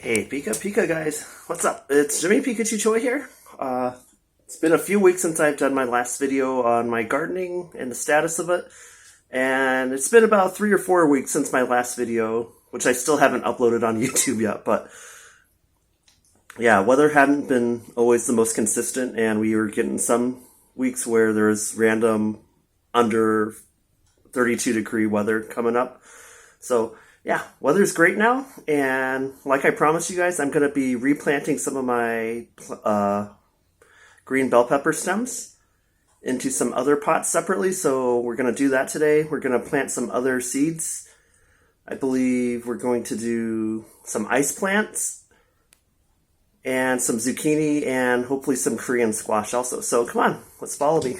Hey, Pika guys, what's up? It's Jimmy Pikachu Choi here. It's been a few weeks since I've done my last video on my gardening and the status of it, and it's been about 3 or 4 weeks since my last video, which I still haven't uploaded on YouTube yet, but yeah, weather hadn't been always the most consistent, and we were getting some weeks where there was random under 32 degree weather coming up. So yeah, weather's great now, and like I promised you guys, I'm going to be replanting some of my green bell pepper stems into some other pots separately, so we're going to do that today. We're going to plant some other seeds. I believe we're going to do some ice plants and some zucchini and hopefully some Korean squash also. So come on, let's follow me.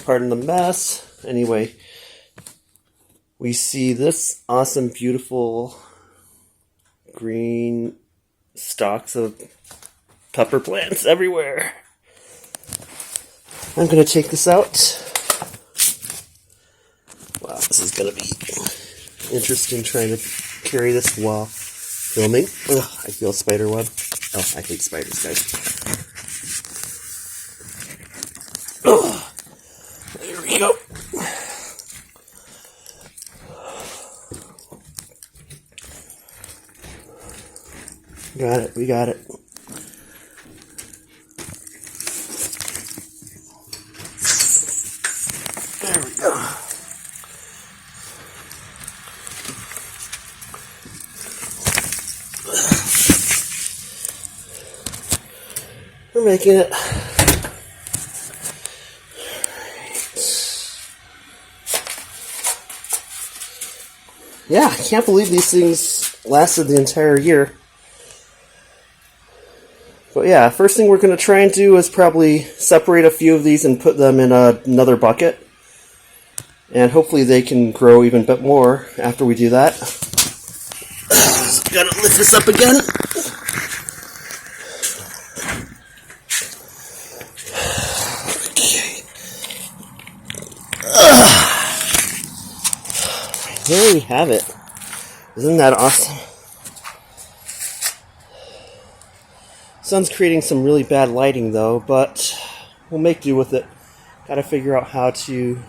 Pardon the mess. Anyway, we see this awesome, beautiful green stalks of pepper plants everywhere. I'm going to take this out. Wow, this is going to be interesting trying to carry this while filming. Ugh, I feel a spider web. Oh, I hate spiders, guys. Ugh. There we go. Got it, we got it. There we go. We're making it. Yeah, I can't believe these things lasted the entire year. But yeah, first thing we're going to try and do is probably separate a few of these and put them in another bucket. And hopefully they can grow even a bit more after we do that. So gotta lift this up again. Okay. There we have it. Isn't that awesome? Sun's creating some really bad lighting though, but we'll make do with it. Gotta figure out how to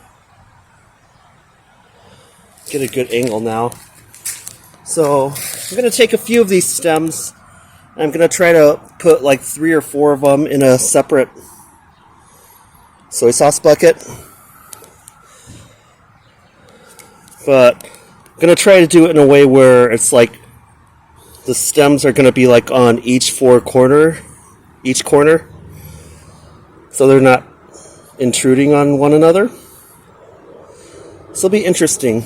get a good angle now. So I'm gonna take a few of these stems. I'm gonna try to put like 3 or 4 of them in a separate soy sauce bucket. But I'm gonna try to do it in a way where it's like the stems are going to be like on each corner, so they're not intruding on one another. This will be interesting.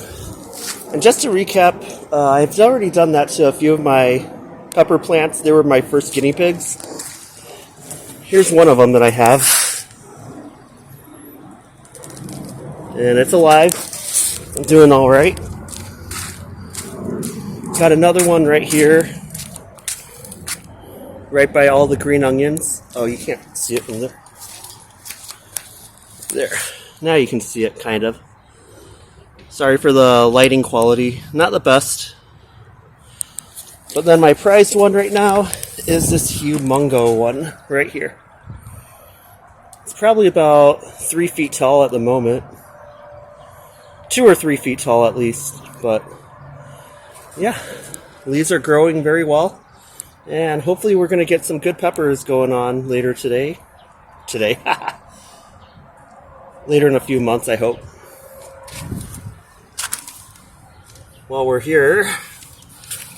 And just to recap, I've already done that to a few of my pepper plants. They were my first guinea pigs. Here's one of them that I have. And it's alive. I'm doing all right. Got another one right here, right by all the green onions. Oh, you can't see it from there. There. Now you can see it, kind of. Sorry for the lighting quality. Not the best. But then my prized one right now is this humongo one right here. It's probably about 3 feet tall at the moment. 2 or 3 feet tall at least, but yeah, leaves are growing very well, and hopefully we're going to get some good peppers going on later today. Later in a few months, I hope. While we're here,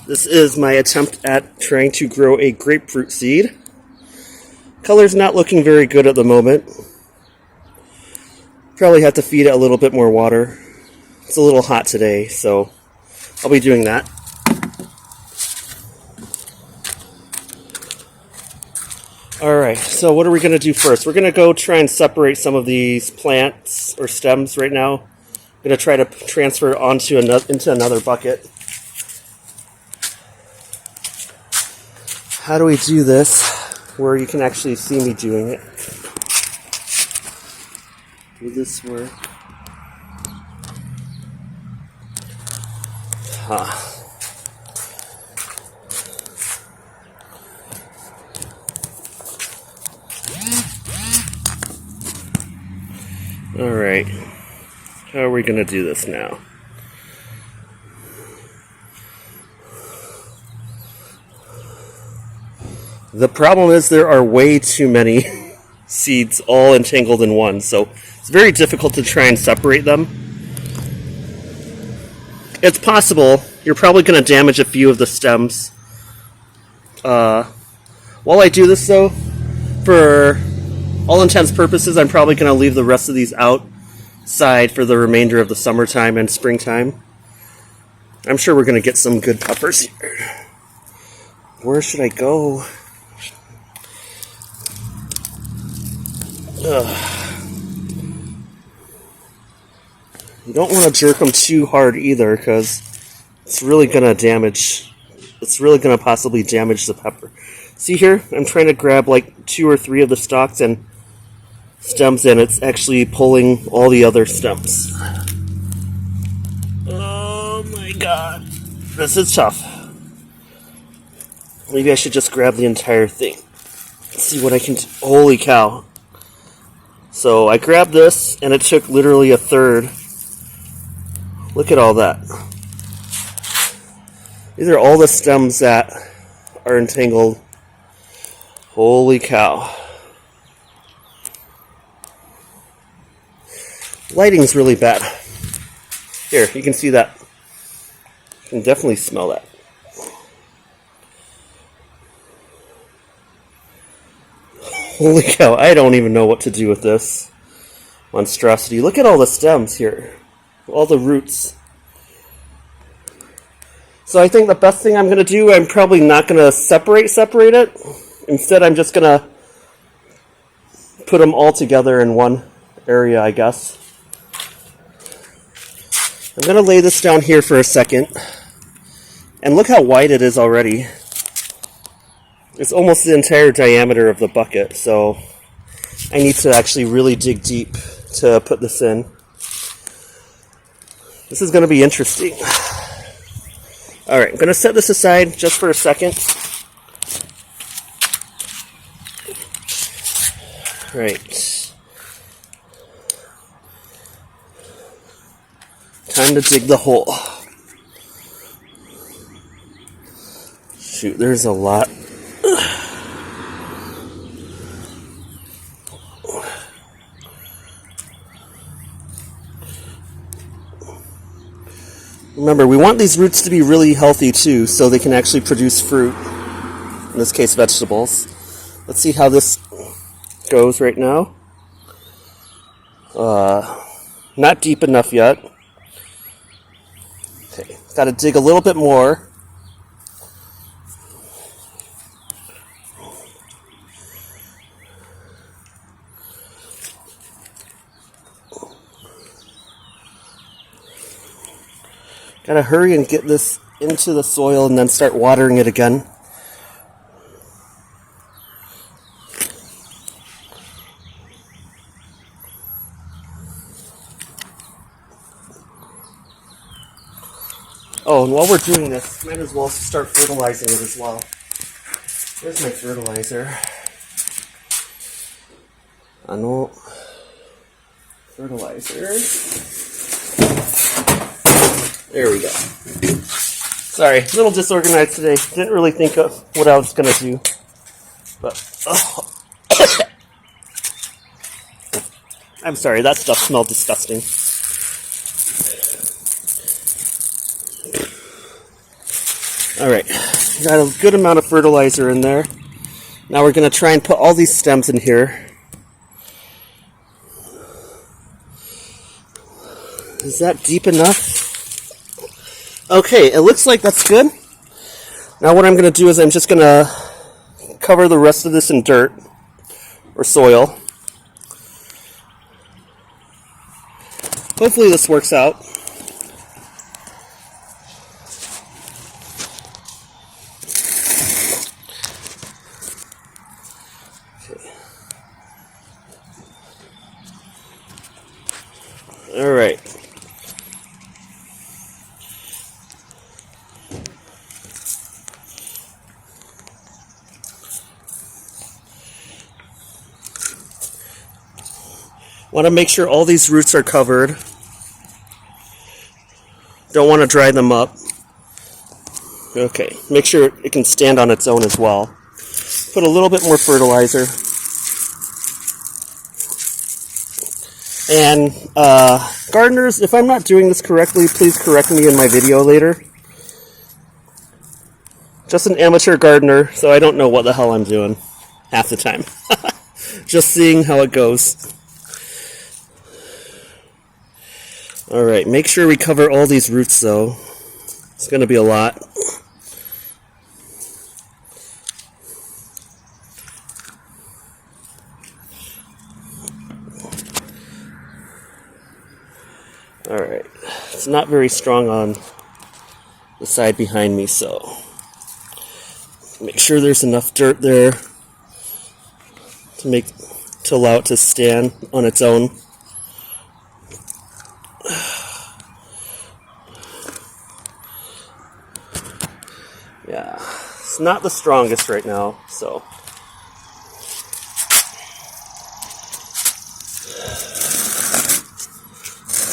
this is my attempt at trying to grow a grapefruit seed. Color's not looking very good at the moment. Probably have to feed it a little bit more water. It's a little hot today, so I'll be doing that. Alright, so what are we going to do first? We're going to go try and separate some of these plants or stems right now. I'm going to try to transfer it into another bucket. How do we do this where you can actually see me doing it? Will this work? Alright, how are we going to do this now? The problem is there are way too many seeds all entangled in one, so it's very difficult to try and separate them. It's possible. You're probably going to damage a few of the stems. While I do this, though, for all intents and purposes, I'm probably going to leave the rest of these outside for the remainder of the summertime and springtime. I'm sure we're going to get some good peppers here. Where should I go? You don't want to jerk them too hard either, because it's really going to possibly damage the pepper. See here? I'm trying to grab like 2 or 3 of the stalks and stems, and it's actually pulling all the other stems. Oh my god. This is tough. Maybe I should just grab the entire thing. Let's see what I can do. Holy cow. So I grabbed this, and it took literally a third. Look at all that. These are all the stems that are entangled. Holy cow. Lighting's really bad. Here, you can see that. You can definitely smell that. Holy cow, I don't even know what to do with this monstrosity. Look at all the stems here. All the roots. So I think the best thing I'm going to do, I'm probably not going to separate it. Instead, I'm just going to put them all together in one area, I guess. I'm going to lay this down here for a second. And look how wide it is already. It's almost the entire diameter of the bucket, so I need to actually really dig deep to put this in. This is going to be interesting. Alright, I'm going to set this aside just for a second. Right. Time to dig the hole. Shoot, there's a lot. Remember, we want these roots to be really healthy too, so they can actually produce fruit. In this case, vegetables. Let's see how this goes right now. Not deep enough yet. Okay, got to dig a little bit more. Gotta hurry and get this into the soil and then start watering it again. Oh, and while we're doing this, might as well start fertilizing it as well. There's my fertilizer. Fertilizer. There we go. Sorry, a little disorganized today. Didn't really think of what I was going to do. But, oh. I'm sorry, that stuff smelled disgusting. Alright, got a good amount of fertilizer in there. Now we're going to try and put all these stems in here. Is that deep enough? Okay, it looks like that's good. Now what I'm going to do is I'm just going to cover the rest of this in dirt or soil. Hopefully this works out. Okay. All right. Want to make sure all these roots are covered. Don't want to dry them up. Okay, make sure it can stand on its own as well. Put a little bit more fertilizer. And gardeners, if I'm not doing this correctly, please correct me in my video later. Just an amateur gardener, so I don't know what the hell I'm doing half the time. Just seeing how it goes. Alright, make sure we cover all these roots though. It's going to be a lot. Alright, it's not very strong on the side behind me, so make sure there's enough dirt there to allow it to stand on its own. Yeah, it's not the strongest right now, so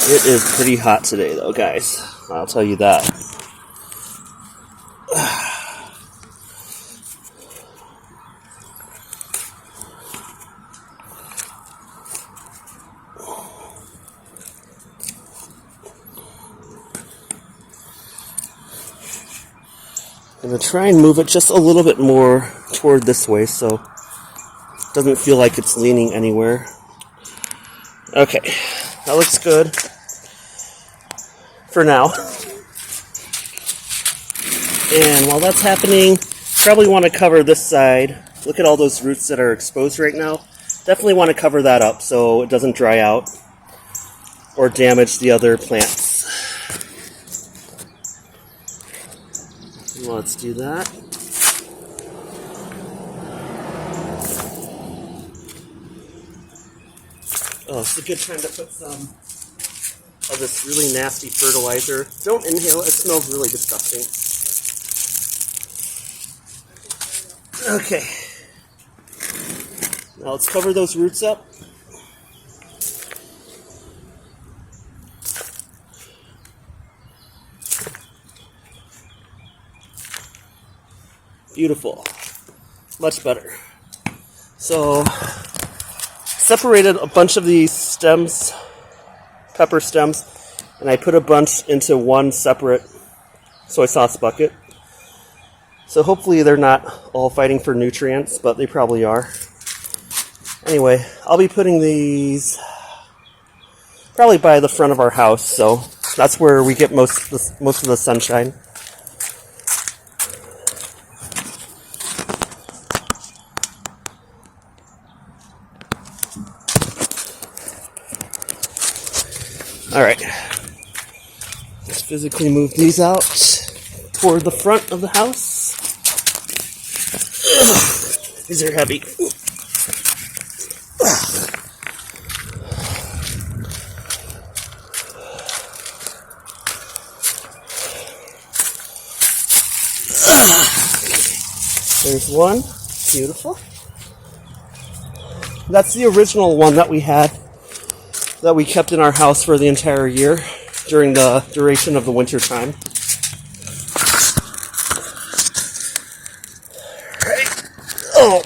it is pretty hot today, though, guys. I'll tell you that. I'm going to try and move it just a little bit more toward this way so it doesn't feel like it's leaning anywhere. Okay, that looks good for now. And while that's happening, probably want to cover this side. Look at all those roots that are exposed right now. Definitely want to cover that up so it doesn't dry out or damage the other plants. Let's do that. Oh, it's a good time to put some of this really nasty fertilizer. Don't inhale it, it smells really disgusting. Okay. Now let's cover those roots up. Beautiful. Much better. So, separated a bunch of these stems, pepper stems, and I put a bunch into one separate soy sauce bucket. So hopefully they're not all fighting for nutrients, but they probably are. Anyway, I'll be putting these probably by the front of our house, so that's where we get most of the sunshine. Alright, let's physically move these out toward the front of the house. Ugh, these are heavy. There's one. Beautiful. That's the original one that we had, that we kept in our house for the entire year during the duration of the winter time. Right. Oh.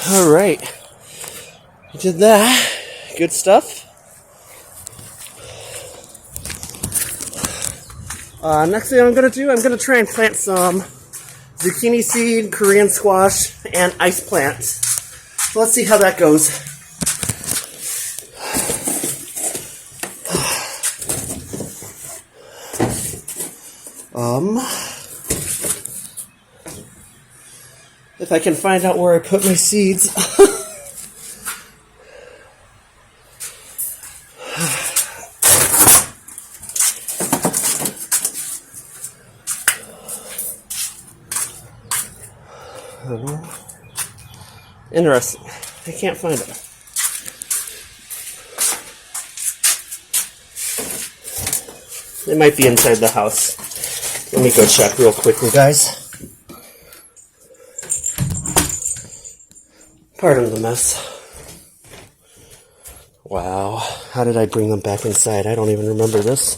All right. We did that. Good stuff. Next thing I'm going to do, I'm going to try and plant some zucchini seed, Korean squash, and ice plant. So let's see how that goes. If I can find out where I put my seeds. Interesting. I can't find it. It might be inside the house. Let me go check real quickly, guys. Pardon the mess. Wow. How did I bring them back inside? I don't even remember this.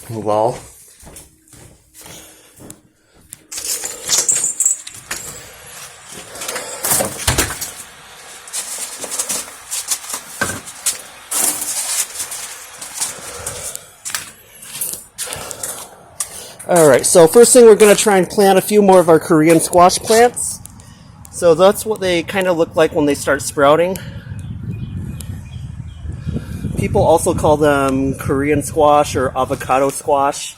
Lol. Alright, so first thing we're going to try and plant a few more of our Korean squash plants. So that's what they kind of look like when they start sprouting. People also call them Korean squash or avocado squash.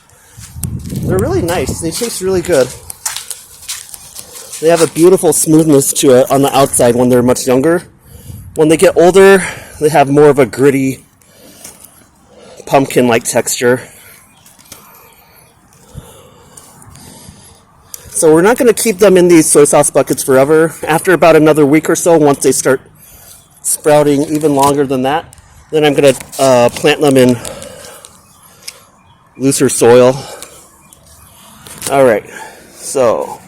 They're really nice. They taste really good. They have a beautiful smoothness to it on the outside when they're much younger. When they get older, they have more of a gritty, pumpkin-like texture. So we're not going to keep them in these soy sauce buckets forever. After about another week or so, once they start sprouting even longer than that, then I'm going to plant them in looser soil. Alright, so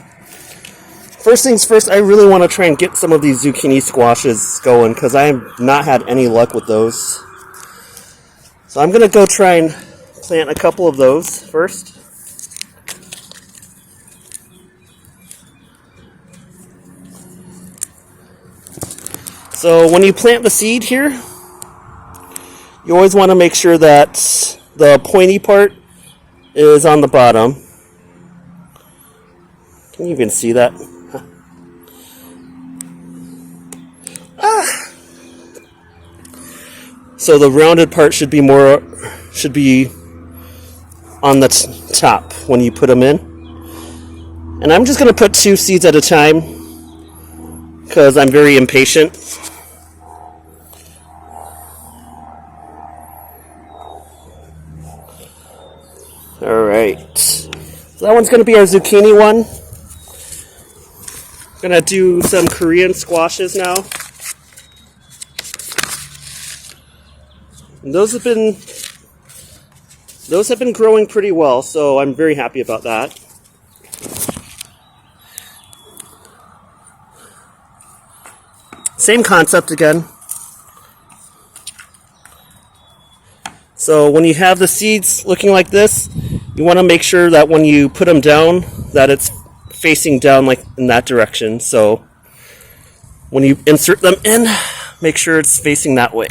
first things first, I really want to try and get some of these zucchini squashes going because I have not had any luck with those. So I'm going to go try and plant a couple of those first. So when you plant the seed here, you always want to make sure that the pointy part is on the bottom. Can you even see that? So the rounded part should be on the top when you put them in. And I'm just going to put 2 seeds at a time because I'm very impatient. Alright, so that one's going to be our zucchini one. I'm going to do some Korean squashes now. And those have been growing pretty well, so I'm very happy about that. Same concept again. So when you have the seeds looking like this, you want to make sure that when you put them down, that it's facing down like in that direction. So when you insert them in, make sure it's facing that way.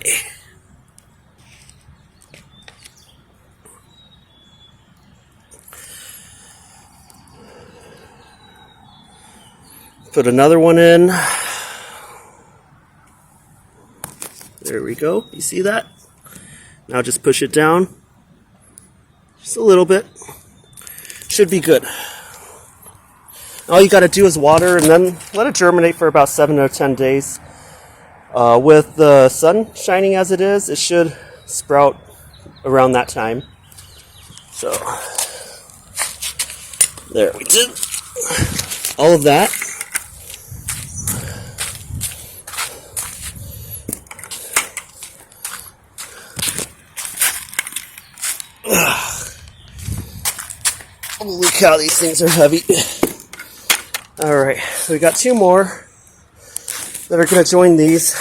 Put another one in. There we go. You see that? Now just push it down. Just a little bit. Should be good. All you got to do is water and then let it germinate for about 7 or 10 days. With the sun shining as it is, it should sprout around that time. So, there we did. All of that. Holy cow, these things are heavy. Alright, so we got 2 more that are going to join these.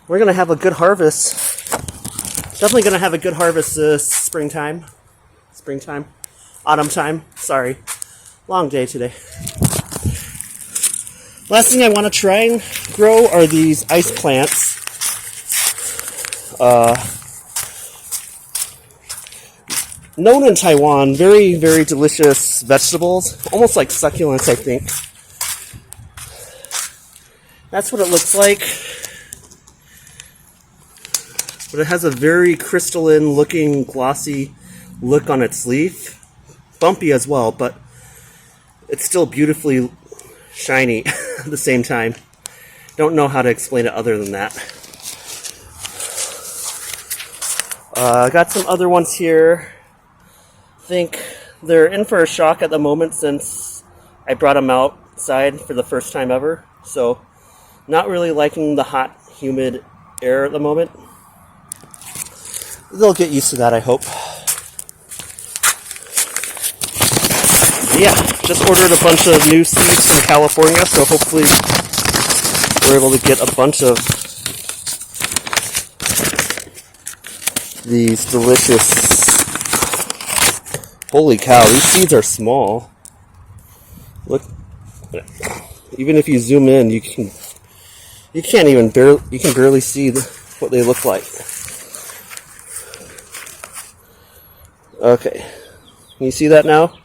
We're going to have a good harvest. Definitely going to have a good harvest this springtime. Autumn time. Sorry. Long day today. Last thing I want to try and grow are these ice plants. Known in Taiwan, very, very delicious vegetables. Almost like succulents, I think. That's what it looks like. But it has a very crystalline looking, glossy look on its leaf. Bumpy as well, but it's still beautifully shiny at the same time. Don't know how to explain it other than that. I got some other ones here. I think they're in for a shock at the moment since I brought them outside for the first time ever. So, not really liking the hot, humid air at the moment. they'll get used to that, I hope. Yeah, just ordered a bunch of new seeds from California, so hopefully we're able to get a bunch of these delicious... Holy cow, these seeds are small. Look, even if you zoom in, you can barely see what they look like. Okay, can you see that now?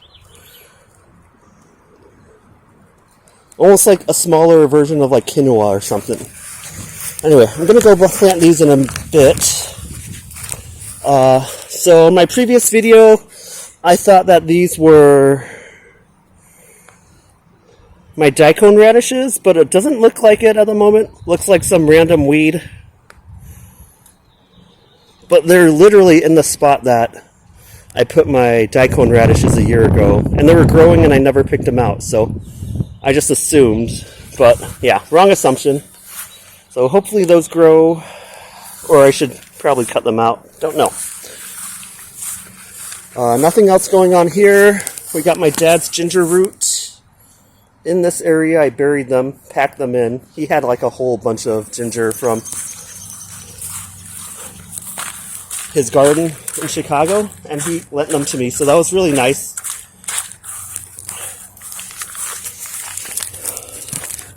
Almost like a smaller version of like quinoa or something. Anyway, I'm gonna go plant these in a bit. So in my previous video, I thought that these were my daikon radishes, but it doesn't look like it at the moment. Looks like some random weed. But they're literally in the spot that I put my daikon radishes a year ago. And they were growing and I never picked them out, so I just assumed. But yeah, wrong assumption. So hopefully those grow, or I should probably cut them out. Don't know. Nothing else going on here. We got my dad's ginger root in this area. I buried them, packed them in. He had like a whole bunch of ginger from his garden in Chicago, and he lent them to me, so that was really nice.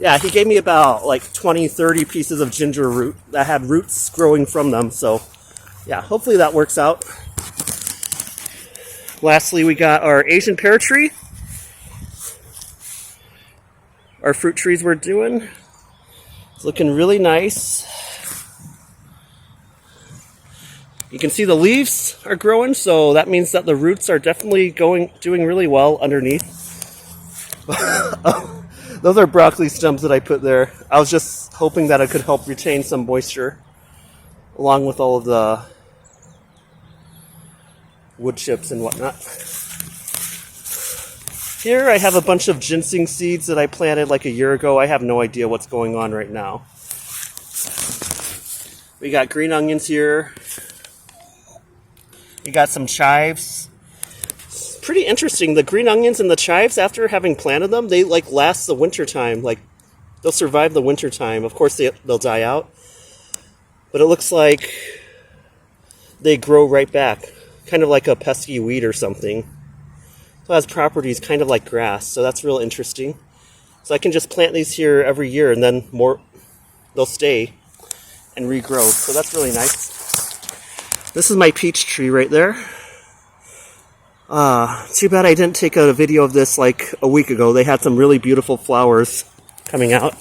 Yeah, he gave me about like 20-30 pieces of ginger root that had roots growing from them, so yeah, hopefully that works out. Lastly, we got our Asian pear tree. Our fruit trees we're doing. It's looking really nice. You can see the leaves are growing, so that means that the roots are definitely doing really well underneath. Those are broccoli stems that I put there. I was just hoping that it could help retain some moisture along with all of the wood chips and whatnot. Here I have a bunch of ginseng seeds that I planted like a year ago. I have no idea what's going on right now. We got green onions here. We got some chives. It's pretty interesting. The green onions and the chives, after having planted them, they like last the winter time. Like they'll survive the winter time. Of course they'll die out. But it looks like they grow right back. Kind of like a pesky weed or something. So it has properties kind of like grass, so that's real interesting. So I can just plant these here every year and then they'll stay and regrow. So that's really nice. This is my peach tree right there. Too bad I didn't take a video of this like a week ago. They had some really beautiful flowers coming out.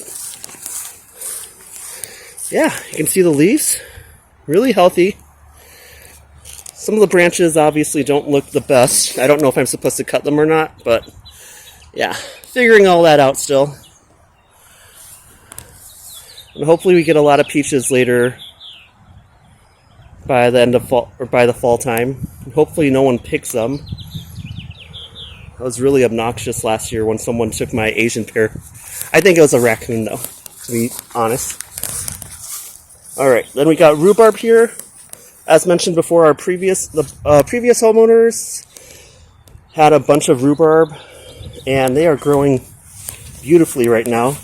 Yeah, you can see the leaves. Really healthy. Some of the branches obviously don't look the best. I don't know if I'm supposed to cut them or not, but yeah, figuring all that out still. And hopefully we get a lot of peaches later by the end of fall, or by the fall time. And hopefully no one picks them. That was really obnoxious last year when someone took my Asian pear. I think it was a raccoon though, to be honest. Alright, then we got rhubarb here. As mentioned before, the previous homeowners had a bunch of rhubarb, and they are growing beautifully right now.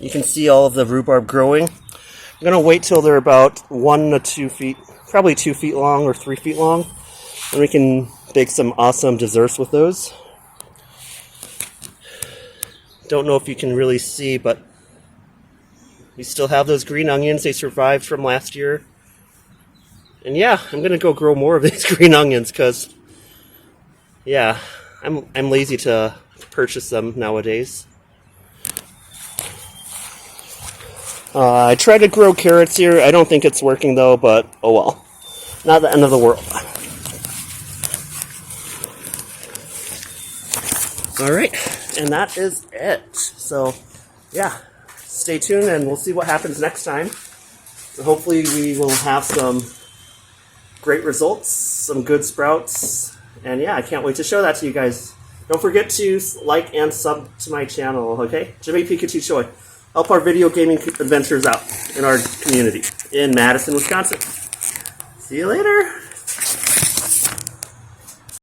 You can see all of the rhubarb growing. I'm going to wait till they're about 1 to 2 feet, probably 2 feet long or 3 feet long, and we can bake some awesome desserts with those. Don't know if you can really see, but we still have those green onions. They survived from last year. And yeah, I'm going to go grow more of these green onions because, yeah, I'm lazy to purchase them nowadays. I tried to grow carrots here. I don't think it's working though, but oh well. Not the end of the world. Alright, and that is it. So, yeah. Stay tuned and we'll see what happens next time. So hopefully we will have some great results, some good sprouts, and yeah, I can't wait to show that to you guys. Don't forget to like and sub to my channel, okay? Jimmy Pikachu Choi. Help our video gaming adventures out in our community in Madison, Wisconsin. See you later.